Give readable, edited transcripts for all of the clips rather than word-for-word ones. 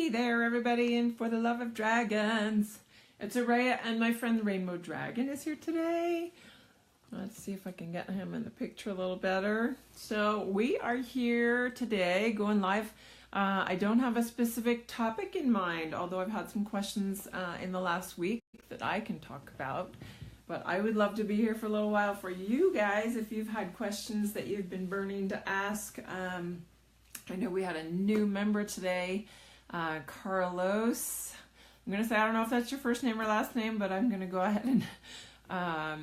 Hey there, everybody, and for the love of dragons, it's Araya, and my friend the Rainbow Dragon is here today. Let's see if I can get him in the picture a little better. So we are here today going live. I don't have a specific topic in mind, although I've had some questions in the last week that I can talk about. But I would love to be here for a little while for you guys if you've had questions that you've been burning to ask. I know we had a new member today, Carlos. I'm going to say, I don't know if that's your first name or last name, but I'm going to go ahead and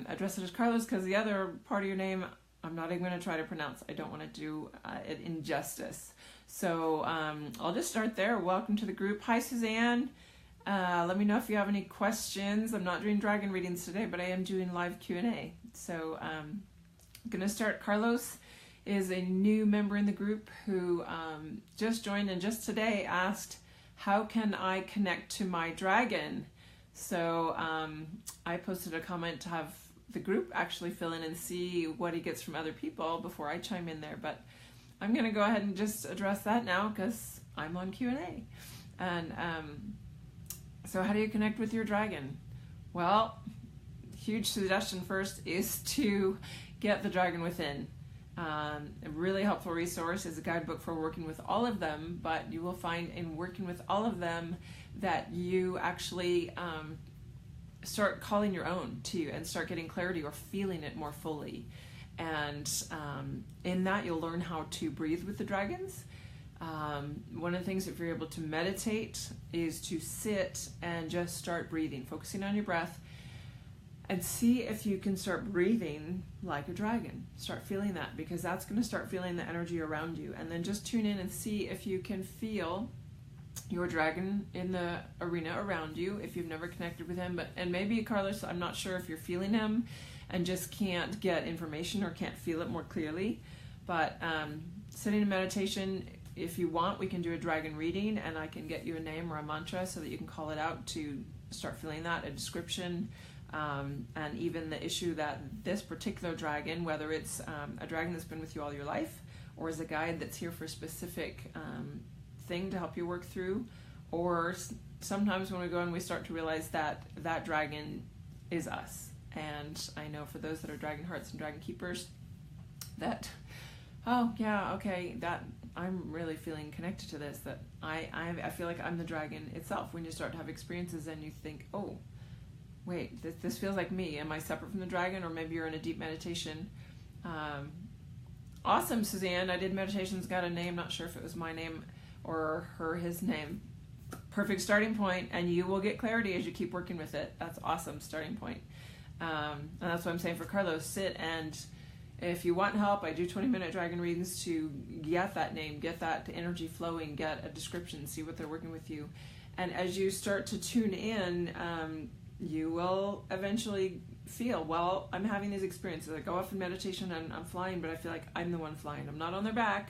address it as Carlos, because the other part of your name, I'm not even going to try to pronounce. I don't want to do it injustice. So I'll just start there. Welcome to the group. Hi, Suzanne. Let me know if you have any questions. I'm not doing dragon readings today, but I am doing live Q&A. So I'm going to start. Carlos is a new member in the group who just joined and just today asked, how can I connect to my dragon? So I posted a comment to have the group actually fill in and see what he gets from other people before I chime in there. But I'm going to go ahead and just address that now because I'm on Q&A. And so how do you connect with your dragon? Well, huge suggestion first is to get the Dragon Within. A really helpful resource is a guidebook for working with all of them, but you will find in working with all of them that you actually start calling your own to you and start getting clarity or feeling it more fully. And in that you'll learn how to breathe with the dragons. One of the things, if you're able to meditate, is to sit and just start breathing, focusing on your breath, and see if you can start breathing like a dragon. Start feeling that, because that's going to start feeling the energy around you. And then just tune in and see if you can feel your dragon in the arena around you, if you've never connected with him. And maybe, Carlos, I'm not sure if you're feeling him and just can't get information or can't feel it more clearly. But sitting in meditation, if you want, we can do a dragon reading, and I can get you a name or a mantra so that you can call it out to start feeling that, a description. And even the issue that this particular dragon, whether it's a dragon that's been with you all your life, or is a guide that's here for a specific thing to help you work through, or sometimes when we go and we start to realize that that dragon is us. And I know for those that are dragon hearts and dragon keepers, that, oh yeah, okay, that I'm really feeling connected to this, that I feel like I'm the dragon itself. When you start to have experiences and you think, oh, wait, this feels like me. Am I separate from the dragon? Or maybe you're in a deep meditation. Awesome, Suzanne. I did meditations, got a name. Not sure if it was my name or his name. Perfect starting point, and you will get clarity as you keep working with it. That's awesome starting point. And that's what I'm saying for Carlos. Sit, and if you want help, I do 20-minute dragon readings to get that name, get that energy flowing, get a description, see what they're working with you. And as you start to tune in, you will eventually feel, well, I'm having these experiences. I go off in meditation and I'm flying, but I feel like I'm the one flying. I'm not on their back.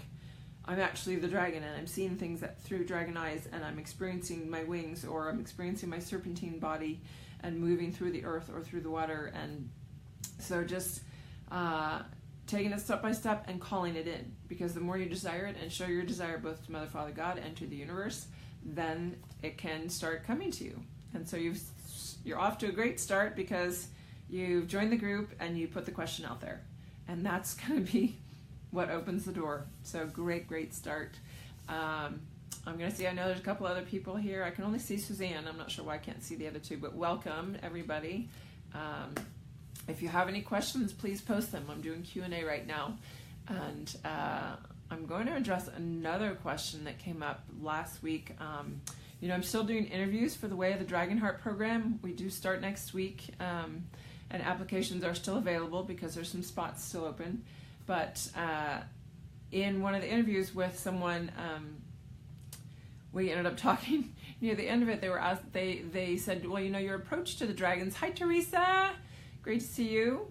I'm actually the dragon, and I'm seeing things through dragon eyes, and I'm experiencing my wings, or I'm experiencing my serpentine body and moving through the earth or through the water. And so just taking it step by step and calling it in, because the more you desire it and show your desire both to Mother, Father, God, and to the universe, then it can start coming to you. And so you're off to a great start, because you've joined the group and you put the question out there, and that's going to be what opens the door. So great start. I'm going to see, I know there's a couple other people here. I can only see Suzanne. I'm not sure why I can't see the other two, but welcome everybody. If you have any questions, please post them. I'm doing Q&A right now, and I'm going to address another question that came up last week. You know, I'm still doing interviews for the Way of the Dragon Heart program. We do start next week, and applications are still available because there's some spots still open. But in one of the interviews with someone, we ended up talking near the end of it. They were asked, they said, well, you know, your approach to the dragons. Hi, Theresa. Great to see you.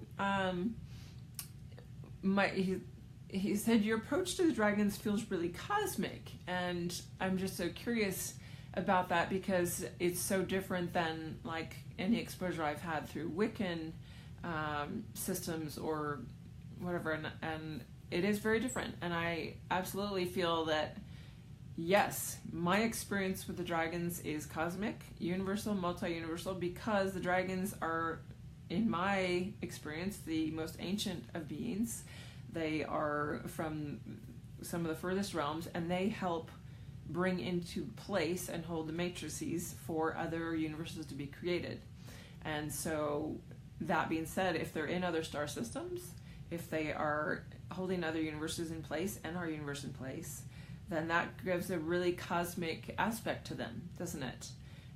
He said, your approach to the dragons feels really cosmic. And I'm just so curious about that, because it's so different than like any exposure I've had through Wiccan systems or whatever, and it is very different. And I absolutely feel that Yes, my experience with the dragons is cosmic, universal, multi-universal, because the dragons are, in my experience, the most ancient of beings. They are from some of the furthest realms, and they help bring into place and hold the matrices for other universes to be created. And so, that being said, if they're in other star systems, if they are holding other universes in place and our universe in place, then that gives a really cosmic aspect to them, doesn't it?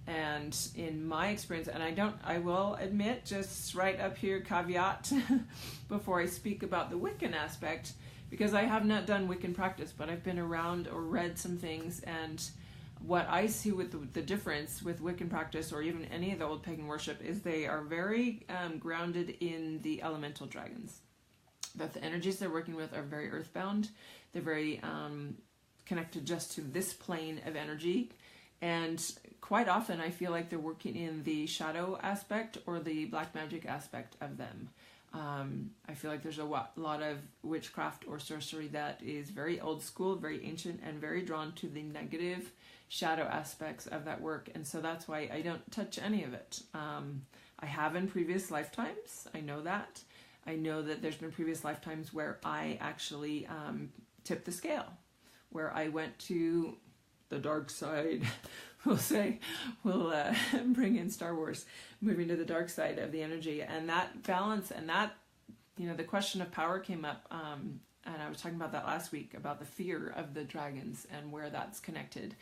And in my experience, and I will admit, just right up here, caveat, before I speak about the Wiccan aspect, because I have not done Wiccan practice, but I've been around or read some things, and what I see with the difference with Wiccan practice, or even any of the old pagan worship, is they are very grounded in the elemental dragons. That the energies they're working with are very earthbound. They're very connected just to this plane of energy, and quite often I feel like they're working in the shadow aspect or the black magic aspect of them. I feel like there's a lot of witchcraft or sorcery that is very old school, very ancient, and very drawn to the negative shadow aspects of that work, and so that's why I don't touch any of it. I have in previous lifetimes, I know that. I know that there's been previous lifetimes where I actually tipped the scale, where I went to the dark side, we'll bring in Star Wars, moving to the dark side of the energy, and that balance, and that, the question of power came up, and I was talking about that last week, about the fear of the dragons and where that's connected,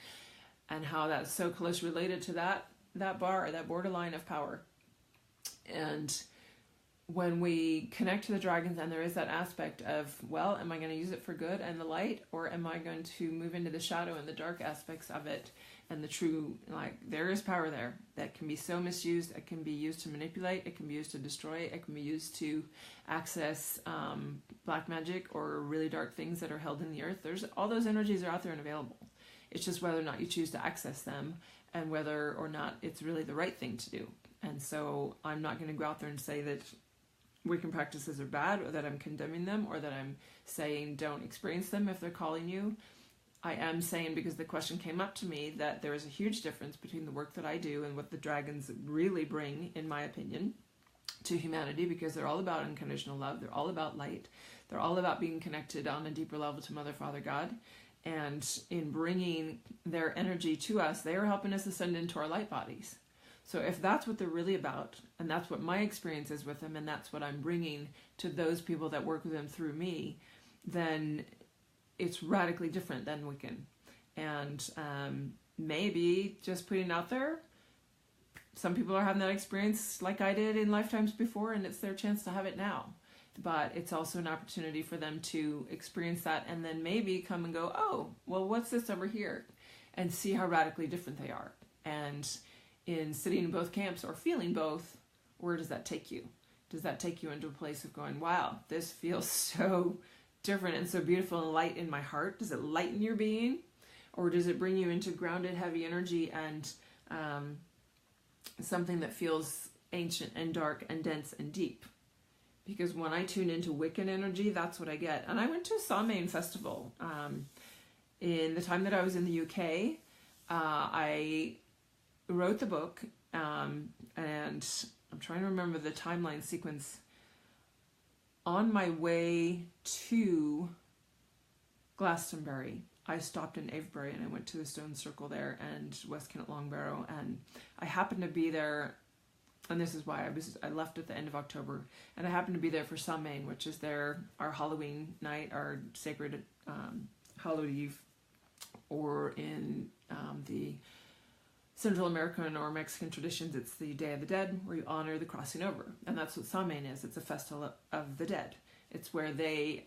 and how that's so close related to that borderline of power. And when we connect to the dragons, and there is that aspect of, well, am I going to use it for good and the light, or am I going to move into the shadow and the dark aspects of it, and the true, there is power there that can be so misused. It can be used to manipulate, it can be used to destroy, it can be used to access black magic or really dark things that are held in the earth. All those energies are out there and available. It's just whether or not you choose to access them, and whether or not it's really the right thing to do. And so I'm not going to go out there and say that Wiccan practices are bad, or that I'm condemning them, or that I'm saying don't experience them if they're calling you. I am saying, because the question came up to me, that there is a huge difference between the work that I do and what the dragons really bring, in my opinion, to humanity, because they're all about unconditional love, they're all about light, they're all about being connected on a deeper level to Mother, Father, God, and in bringing their energy to us, they are helping us ascend into our light bodies. So if that's what they're really about, and that's what my experience is with them, and that's what I'm bringing to those people that work with them through me, then it's radically different than Wiccan. And maybe just putting it out there, some people are having that experience like I did in lifetimes before, and it's their chance to have it now. But it's also an opportunity for them to experience that, and then maybe come and go, oh, well, what's this over here? And see how radically different they are. And in sitting in both camps or feeling both, where does that take you? Does that take you into a place of going, wow, this feels so different and so beautiful and light in my heart? Does it lighten your being? Or does it bring you into grounded, heavy energy and something that feels ancient and dark and dense and deep? Because when I tune into Wiccan energy, that's what I get. And I went to a Samhain festival. In the time that I was in the UK, I wrote the book, and I'm trying to remember the timeline sequence. On my way to Glastonbury, I stopped in Avebury, and I went to the Stone Circle there and West Kent Longbarrow, and I happened to be there, and this is why I left at the end of October, and I happened to be there for Samhain, which is our Halloween night, our sacred Hallowed Eve, or in the Central American or Mexican traditions, it's the Day of the Dead, where you honor the crossing over. And that's what Samhain is. It's a festival of the dead. It's where they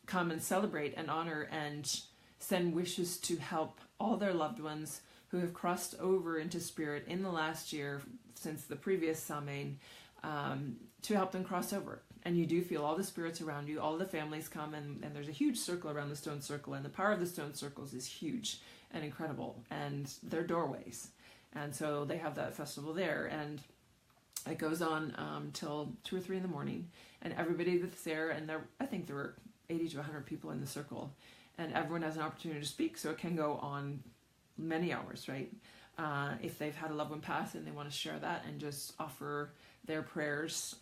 come and celebrate and honor and send wishes to help all their loved ones who have crossed over into spirit in the last year since the previous Samhain, to help them cross over. And you do feel all the spirits around you, all the families come, and there's a huge circle around the stone circle, and the power of the stone circles is huge and incredible, and they're doorways. And so they have that festival there, and it goes on till 2 or 3 in the morning, and everybody that's there, and I think there were 80 to 100 people in the circle, and everyone has an opportunity to speak, so it can go on many hours, right? If they've had a loved one pass and they want to share that and just offer their prayers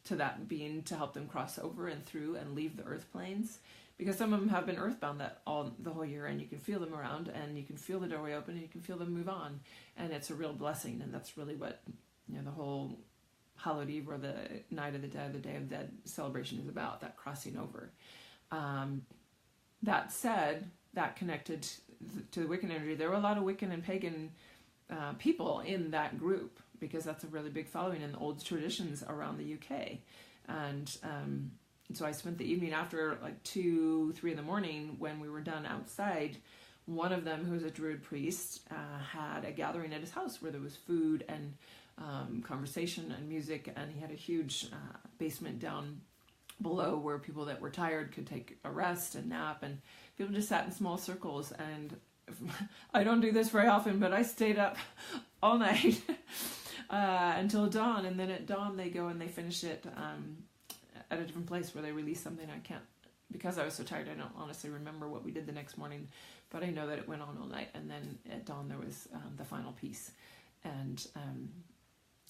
to that being to help them cross over and through and leave the earth planes, because some of them have been earthbound the whole year, and you can feel them around, and you can feel the doorway open, and you can feel them move on, and it's a real blessing. And that's really what, you know, the whole Hallowed Eve or the Night of the Dead, the Day of the Dead celebration is about, that crossing over. That said, that connected to the Wiccan energy, there were a lot of Wiccan and pagan people in that group, because that's a really big following in the old traditions around the UK. And so I spent the evening after like 2, 3 in the morning when we were done outside. One of them, who was a Druid priest, had a gathering at his house where there was food and conversation and music, and he had a huge basement down below where people that were tired could take a rest and nap, and people just sat in small circles. And I don't do this very often, but I stayed up all night until dawn, and then at dawn they go and they finish it at a different place where they release something. I can't, because I was so tired, I don't honestly remember what we did the next morning, but I know that it went on all night, and then at dawn there was the final piece. And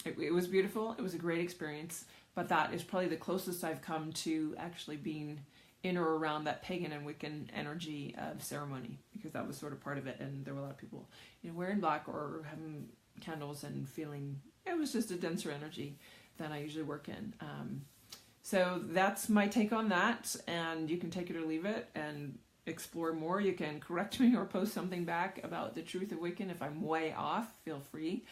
it was beautiful. It was a great experience, but that is probably the closest I've come to actually being in or around that pagan and Wiccan energy of ceremony, because that was sort of part of it. And there were a lot of people, you know, wearing black or having candles and feeling, it was just a denser energy than I usually work in. So that's my take on that, and you can take it or leave it and explore more. You can correct me or post something back about the truth of Wiccan. If I'm way off, feel free.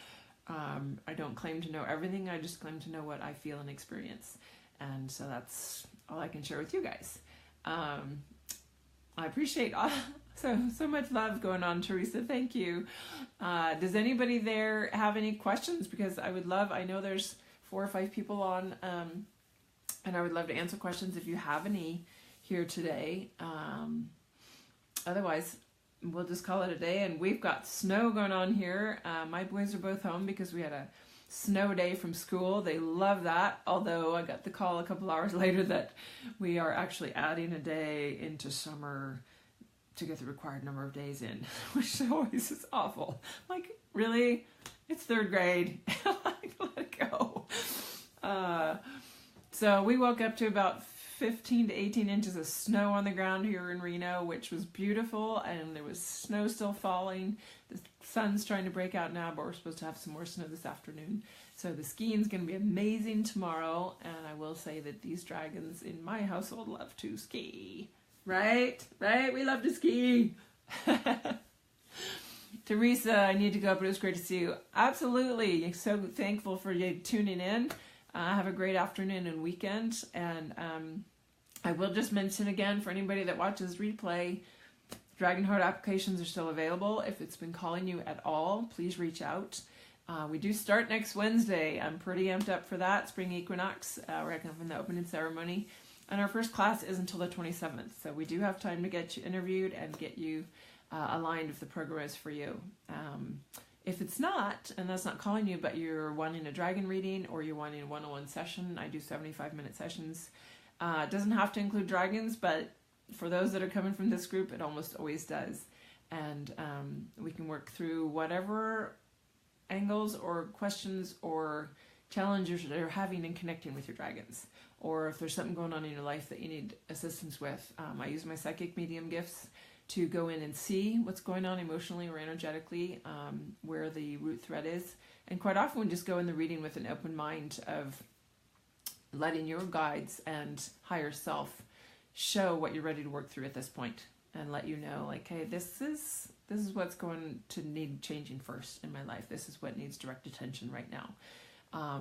I don't claim to know everything. I just claim to know what I feel and experience. And so that's all I can share with you guys. I appreciate so much love going on, Theresa. Thank you. Does anybody there have any questions? Because I would love, I know there's 4 or 5 people on, and I would love to answer questions if you have any here today. Otherwise, we'll just call it a day. And we've got snow going on here. My boys are both home because we had a snow day from school. They love that. Although I got the call a couple hours later that we are actually adding a day into summer to get the required number of days in, which always is awful. Like, really? It's 3rd grade. Like, let it go. So we woke up to about 15 to 18 inches of snow on the ground here in Reno, which was beautiful, and there was snow still falling. The sun's trying to break out now, but we're supposed to have some more snow this afternoon. So the skiing's going to be amazing tomorrow, and I will say that these dragons in my household love to ski. Right? Right? We love to ski. Theresa, I need to go, but it was great to see you. Absolutely. So thankful for you tuning in. Have a great afternoon and weekend. And I will just mention again, for anybody that watches replay, Dragonheart applications are still available. If it's been calling you at all, please reach out. We do start next Wednesday. I'm pretty amped up for that, spring equinox. We're going to have the opening ceremony. And our first class is until the 27th. So we do have time to get you interviewed and get you aligned if the program is for you. If it's not, and that's not calling you, but you're wanting a dragon reading or you're wanting a one-on-one session, I do 75-minute sessions. It doesn't have to include dragons, but for those that are coming from this group, it almost always does. And we can work through whatever angles or questions or challenges that you're having in connecting with your dragons. Or if there's something going on in your life that you need assistance with. I use my psychic medium gifts to go in and see what's going on emotionally or energetically, where the root thread is. And quite often we just go in the reading with an open mind of letting your guides and higher self show what you're ready to work through at this point, and let you know, like, hey, this is what's going to need changing first in my life. This is what needs direct attention right now.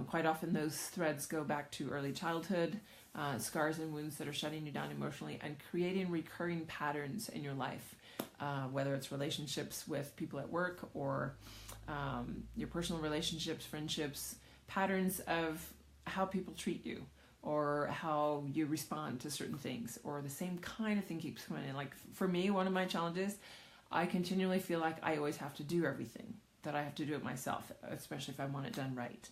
Quite often those threads go back to early childhood, scars and wounds that are shutting you down emotionally and creating recurring patterns in your life, whether it's relationships with people at work or your personal relationships, friendships, patterns of how people treat you or how you respond to certain things, or the same kind of thing keeps coming in. Like for me, one of my challenges, I continually feel like I always have to do everything, that I have to do it myself, especially if I want it done right.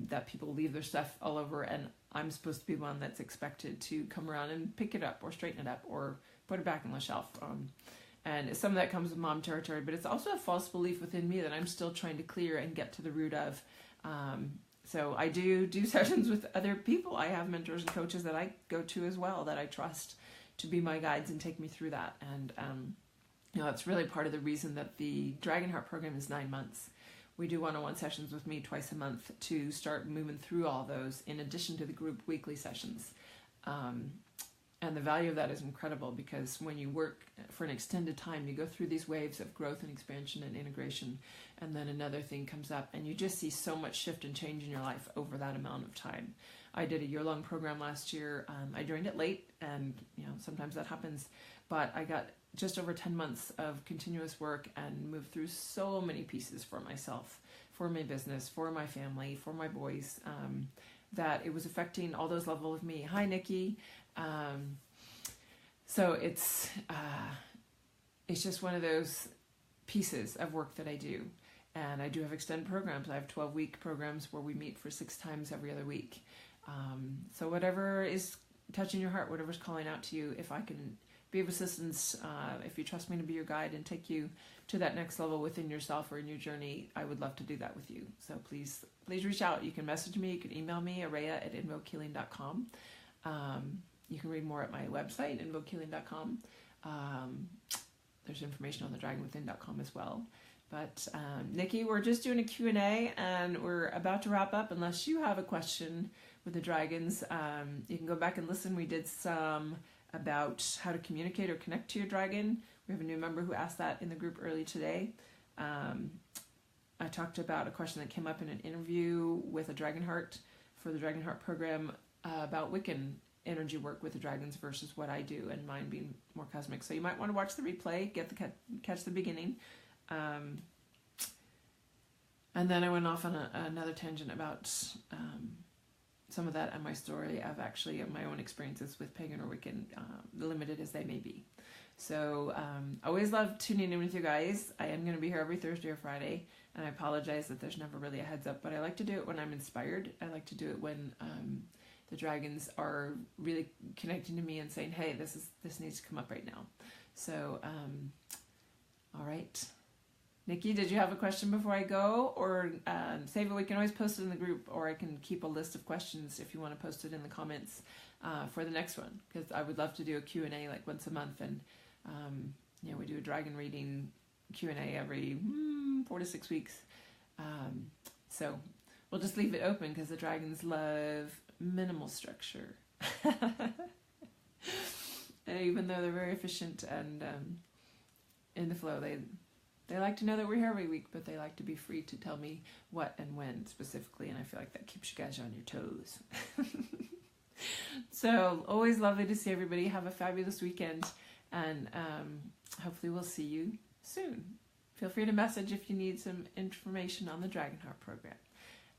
That people leave their stuff all over and I'm supposed to be one that's expected to come around and pick it up or straighten it up or put it back on the shelf. And some of that comes with mom territory, but it's also a false belief within me that I'm still trying to clear and get to the root of. So I do sessions with other people. I have mentors and coaches that I go to as well, that I trust to be my guides and take me through that. And that's really part of the reason that the Dragonheart program is 9 months. We do one-on-one sessions with me twice a month to start moving through all those, in addition to the group weekly sessions. And the value of that is incredible, because when you work for an extended time, you go through these waves of growth and expansion and integration, and then another thing comes up, and you just see so much shift and change in your life over that amount of time. I did a year-long program last year. I joined it late, and sometimes that happens, but I got just over 10 months of continuous work and moved through so many pieces for myself, for my business, for my family, for my boys, that it was affecting all those levels of me. Hi, Nikki. So it's just one of those pieces of work that I do. And I do have extended programs. I have 12-week programs where we meet for 6 times every other week. So whatever is touching your heart, whatever's calling out to you, if I can be of assistance, if you trust me to be your guide and take you to that next level within yourself or in your journey, I would love to do that with you. So please reach out. You can message me, you can email me, araya@invokehealing.com. You can read more at my website, invokehealing.com. There's information on the dragonwithin.com as well. But Nikki, we're just doing a Q&A, and we're about to wrap up. Unless you have a question with the dragons, you can go back and listen. We did some about how to communicate or connect to your dragon. We have a new member who asked that in the group early today. I talked about a question that came up in an interview with a Dragonheart for the Dragonheart program about Wiccan energy work with the dragons versus what I do, and mine being more cosmic. So you might want to watch the replay, catch the beginning. And then I went off on another tangent about some of that and my story of actually my own experiences with pagan or Wiccan, limited as they may be. So always love tuning in with you guys. I am going to be here every Thursday or Friday, and I apologize that there's never really a heads up, but I like to do it when I'm inspired. I like to do it when the dragons are really connecting to me and saying, hey, this needs to come up right now. So all right. Nikki, did you have a question before I go? Or save it, we can always post it in the group, or I can keep a list of questions if you want to post it in the comments for the next one, because I would love to do a Q&A like once a month, and we do a dragon reading Q&A every 4 to 6 weeks. So we'll just leave it open, because the dragons love minimal structure. Even though they're very efficient and in the flow, they like to know that we're here every week, but they like to be free to tell me what and when specifically, and I feel like that keeps you guys on your toes. So always lovely to see everybody. Have a fabulous weekend, and hopefully we'll see you soon. Feel free to message if you need some information on the Dragonheart program,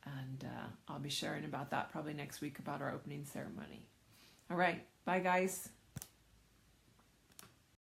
and I'll be sharing about that probably next week, about our opening ceremony. All right, bye guys.